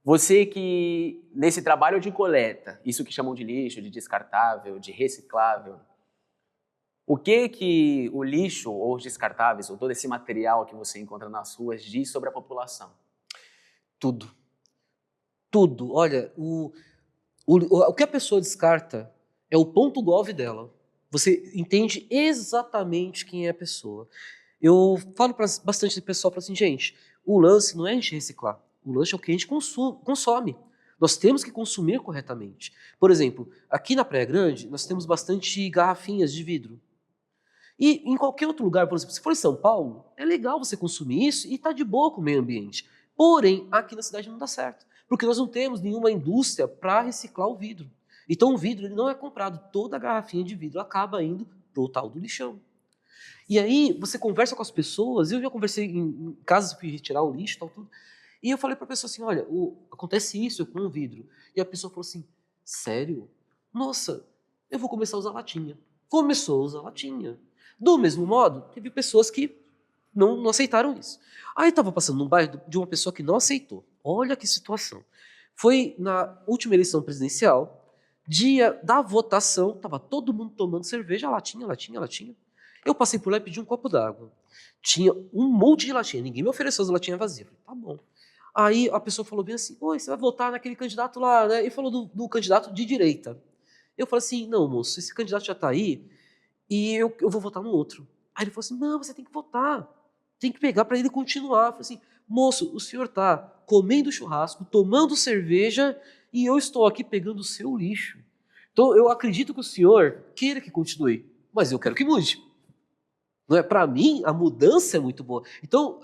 Você que, nesse trabalho de coleta, isso que chamam de lixo, de descartável, de reciclável, o que o lixo ou os descartáveis, ou todo esse material que você encontra nas ruas, diz sobre a população? Tudo. Tudo. Olha, o que a pessoa descarta é o ponto gov dela. Você entende exatamente quem é a pessoa. Eu falo para bastante pessoal, falo assim, gente, o lance não é a gente reciclar, o lance é o que a gente consome. Nós temos que consumir corretamente. Por exemplo, aqui na Praia Grande, nós temos bastante garrafinhas de vidro. E em qualquer outro lugar, por exemplo, se for em São Paulo, é legal você consumir isso e tá de boa com o meio ambiente. Porém, aqui na cidade não dá certo. Porque nós não temos nenhuma indústria para reciclar o vidro. Então o vidro ele não é comprado, toda a garrafinha de vidro acaba indo para o tal do lixão. E aí você conversa com as pessoas, eu já conversei em casas, fui retirar o lixo e tal, tudo, e eu falei para a pessoa assim, olha, acontece isso com o vidro. E a pessoa falou assim, sério? Nossa, eu vou começar a usar latinha. Começou a usar latinha. Do mesmo modo, teve pessoas que não aceitaram isso. Aí estava passando num bairro de uma pessoa que não aceitou. Olha que situação. Foi na última eleição presidencial, dia da votação, estava todo mundo tomando cerveja, latinha. Eu passei por lá e pedi um copo d'água. Tinha um monte de latinha, ninguém me ofereceu as latinhas vazias. Falei, tá bom. Aí a pessoa falou bem assim, oi, você vai votar naquele candidato lá, né? E falou do candidato de direita. Eu falei assim, não, moço, esse candidato já está aí e eu vou votar no outro. Aí ele falou assim, não, você tem que votar, tem que pegar para ele continuar. Eu falei assim, moço, o senhor está comendo churrasco, tomando cerveja e eu estou aqui pegando o seu lixo. Então eu acredito que o senhor queira que continue, mas eu quero que mude. Não é? Para mim, a mudança é muito boa. Então,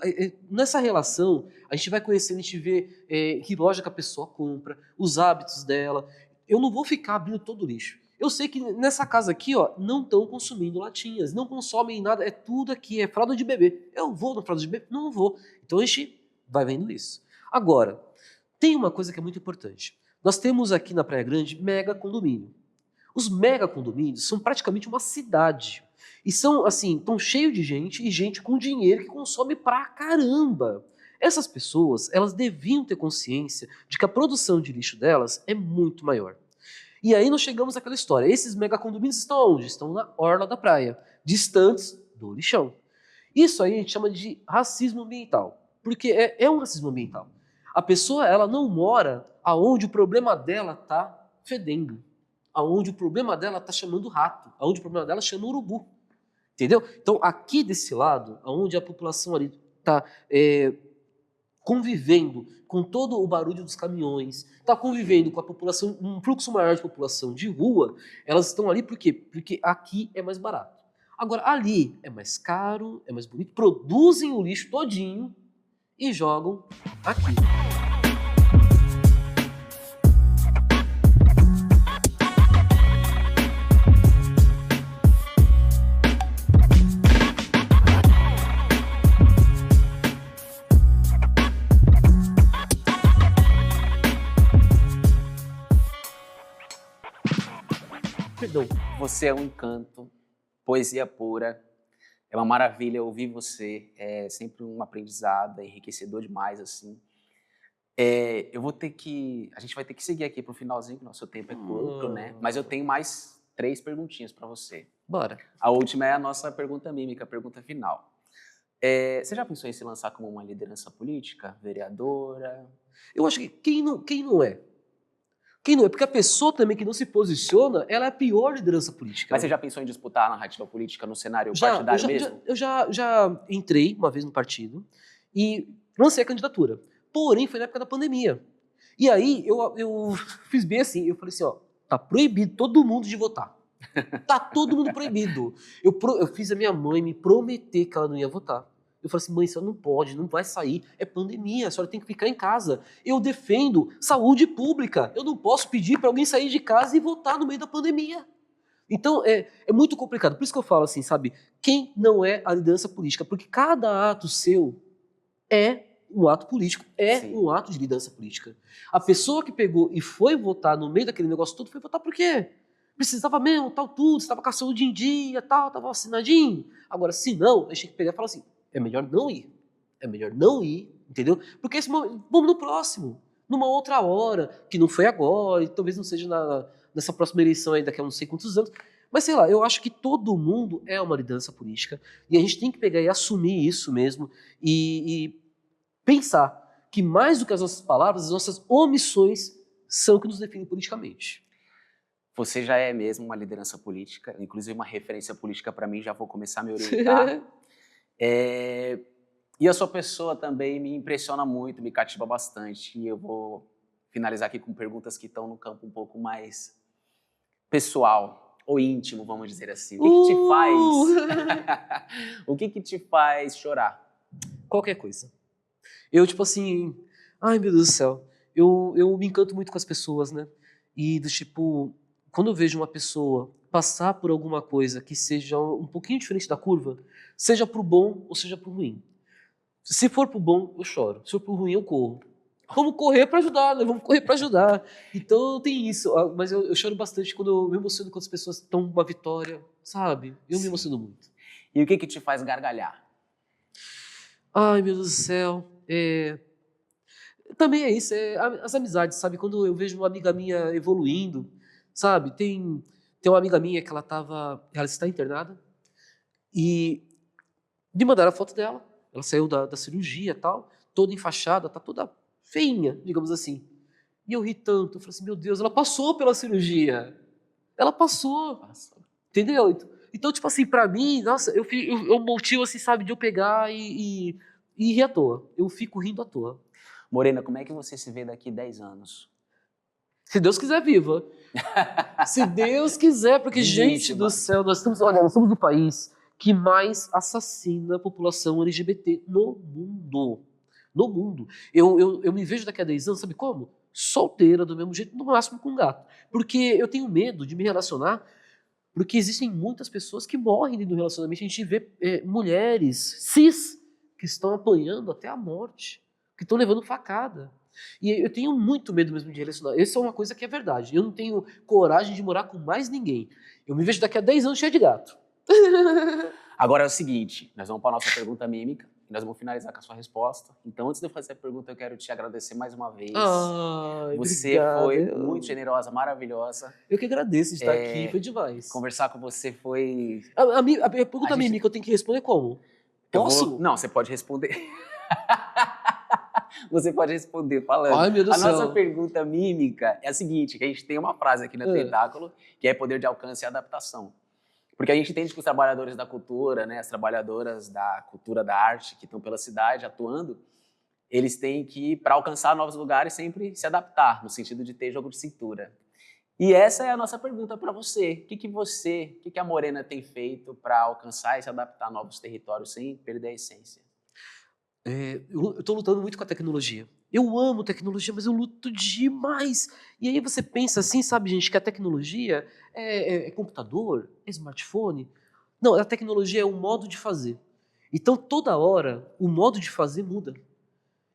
nessa relação, a gente vai conhecendo, a gente vê que loja que a pessoa compra, os hábitos dela. Eu não vou ficar abrindo todo o lixo. Eu sei que nessa casa aqui, ó, não estão consumindo latinhas, não consomem nada, é tudo aqui, é fralda de bebê. Eu vou na fralda de bebê? Não vou. Então a gente vai vendo isso. Agora, tem uma coisa que é muito importante. Nós temos aqui na Praia Grande mega condomínio. Os mega condomínios são praticamente uma cidade. E são, assim, tão cheios de gente e gente com dinheiro que consome pra caramba. Essas pessoas, elas deviam ter consciência de que a produção de lixo delas é muito maior. E aí nós chegamos àquela história. Esses megacondomínios estão onde? Estão na orla da praia, distantes do lixão. Isso aí a gente chama de racismo ambiental, porque é um racismo ambiental. A pessoa ela não mora aonde o problema dela está fedendo, aonde o problema dela está chamando rato, aonde o problema dela chama urubu. Entendeu? Então aqui desse lado, aonde a população ali está convivendo com todo o barulho dos caminhões, está convivendo com a população, um fluxo maior de população de rua, elas estão ali por quê? Porque aqui é mais barato. Agora, ali é mais caro, é mais bonito, produzem o lixo todinho e jogam aqui. Perdão. Você é um encanto, poesia pura. É uma maravilha ouvir você. É sempre um aprendizado, é enriquecedor demais, assim. A gente vai ter que seguir aqui pro finalzinho, que o nosso tempo é curto, né? Mas eu tenho mais 3 perguntinhas para você. Bora. A última é a nossa pergunta mímica, a pergunta final. Você já pensou em se lançar como uma liderança política, vereadora? Eu acho que quem não é? Quem não é? Porque a pessoa também que não se posiciona, ela é a pior liderança política. Mas você já pensou em disputar a narrativa política no cenário partidário mesmo? Eu já entrei uma vez no partido e lancei a candidatura. Porém, foi na época da pandemia. E aí, eu fiz bem assim, eu falei assim, ó, tá proibido todo mundo de votar. Tá todo mundo proibido. Eu fiz a minha mãe me prometer que ela não ia votar. Eu falei assim, mãe, você não pode, não vai sair, é pandemia, a senhora tem que ficar em casa. Eu defendo saúde pública, eu não posso pedir para alguém sair de casa e votar no meio da pandemia. Então, é muito complicado. Por isso que eu falo assim, sabe, quem não é a liderança política? Porque cada ato seu é um ato político, Sim. um ato de liderança política. A pessoa que pegou e foi votar no meio daquele negócio todo, foi votar por quê? Precisava mesmo, tal tudo, estava com a saúde em dia, tal, estava vacinadinho. Agora, se não, a gente tem que pegar e falar assim, é melhor não ir. É melhor não ir, entendeu? Porque esse momento, vamos no próximo, numa outra hora, que não foi agora, e talvez não seja nessa próxima eleição aí daqui a não sei quantos anos. Mas sei lá, eu acho que todo mundo é uma liderança política e a gente tem que pegar e assumir isso mesmo e pensar que mais do que as nossas palavras, as nossas omissões são o que nos definem politicamente. Você já é mesmo uma liderança política, inclusive uma referência política para mim, já vou começar a me orientar. E a sua pessoa também me impressiona muito, me cativa bastante. E eu vou finalizar aqui com perguntas que estão no campo um pouco mais pessoal ou íntimo, vamos dizer assim. O que te faz? O que te faz chorar? Qualquer coisa. Eu, tipo assim, ai meu Deus do céu, eu me encanto muito com as pessoas, né? E do tipo, quando eu vejo uma pessoa passar por alguma coisa que seja um pouquinho diferente da curva, seja pro bom ou seja pro ruim. Se for pro bom, eu choro. Se for pro ruim, eu corro. Vamos correr para ajudar, né? Vamos correr para ajudar. Então tem isso. Mas eu choro bastante quando eu me emociono quando as pessoas estão uma vitória, sabe? Eu me Sim. emociono muito. E o que te faz gargalhar? Ai, meu Deus do céu. Também é isso, as amizades, sabe? Quando eu vejo uma amiga minha evoluindo, sabe? Tem uma amiga minha que ela está internada e me mandaram a foto dela. Ela saiu da cirurgia e tal, toda enfaixada, tá toda feinha, digamos assim. E eu ri tanto, eu falei assim, meu Deus, ela passou pela cirurgia. Ela passou, Nossa. entendeu? Então, tipo assim, pra mim, nossa, eu motivo assim, sabe, de eu pegar e rir à toa. Eu fico rindo à toa. Morena, como é que você se vê daqui 10 anos? Se Deus quiser, viva. Se Deus quiser, porque, gente do céu, nós somos o país que mais assassina a população LGBT no mundo. No mundo. Eu me vejo daqui a 10 anos, sabe como? Solteira, do mesmo jeito, no máximo com um gato. Porque eu tenho medo de me relacionar, porque existem muitas pessoas que morrem dentro do relacionamento. A gente vê mulheres cis que estão apanhando até a morte, que estão levando facada. E eu tenho muito medo mesmo de relacionar. Essa é uma coisa que é verdade. Eu não tenho coragem de morar com mais ninguém. Eu me vejo daqui a 10 anos cheio de gato. Agora é o seguinte, nós vamos para a nossa pergunta mímica e nós vamos finalizar com a sua resposta. Então, antes de eu fazer a pergunta, eu quero te agradecer mais uma vez. Ai, Você obrigado. foi muito generosa, maravilhosa. Eu que agradeço de estar aqui, foi demais. Conversar com você foi... A pergunta mímica eu tenho que responder como? Posso? Não, você pode responder. Você pode responder falando. Ai, meu Deus do céu. Nossa pergunta mímica é a seguinte, que a gente tem uma frase aqui no Tentáculo, que é poder de alcance e adaptação. Porque a gente entende que os trabalhadores da cultura, né, as trabalhadoras da cultura, da arte, que estão pela cidade atuando, eles têm que, para alcançar novos lugares, sempre se adaptar, no sentido de ter jogo de cintura. E essa é a nossa pergunta para você. O que a Morena tem feito para alcançar e se adaptar a novos territórios sem perder a essência? Eu estou lutando muito com a tecnologia. Eu amo tecnologia, mas eu luto demais. E aí você pensa assim, sabe, gente, que a tecnologia é computador, é smartphone. Não, a tecnologia é um modo de fazer. Então, toda hora, o modo de fazer muda.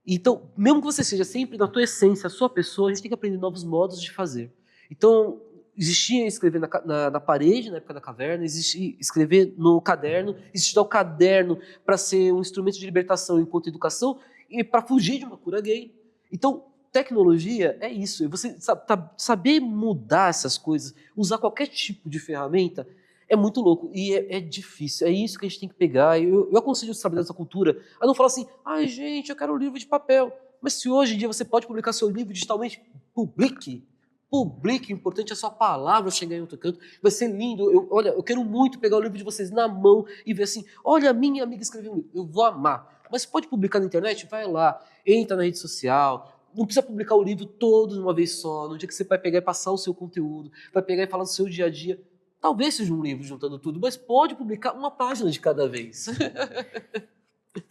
Então, mesmo que você seja sempre na tua essência, a sua pessoa, a gente tem que aprender novos modos de fazer. Então, existia escrever na parede, na época da caverna, existia escrever no caderno, existia o caderno para ser um instrumento de libertação enquanto educação e para fugir de uma cura gay. Então, tecnologia é isso. Você saber mudar essas coisas, usar qualquer tipo de ferramenta, é muito louco e é difícil. É isso que a gente tem que pegar. Eu aconselho os trabalhadores da cultura a não falar assim, ai gente, eu quero um livro de papel. Mas se hoje em dia você pode publicar seu livro digitalmente, publique. Publique, o importante é a sua palavra chegar em outro canto. Vai ser lindo. Olha, eu quero muito pegar o livro de vocês na mão e ver assim, olha, a minha amiga escreveu um livro. Eu vou amar. Mas pode publicar na internet? Vai lá, entra na rede social. Não precisa publicar o livro todo de uma vez só. No dia que você vai pegar e passar o seu conteúdo, vai pegar e falar do seu dia a dia. Talvez seja um livro juntando tudo, mas pode publicar uma página de cada vez.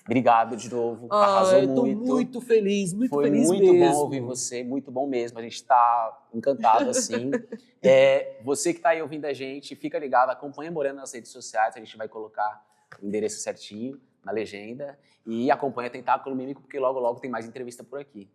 Obrigado de novo, arrasou eu tô muito. muito feliz mesmo. Foi muito bom ouvir você, muito bom mesmo. A gente está encantado, assim. Você que está aí ouvindo a gente, fica ligado, acompanha a Morena nas redes sociais, a gente vai colocar o endereço certinho na legenda. E acompanha Tentáculo Mímico, porque logo, logo tem mais entrevista por aqui.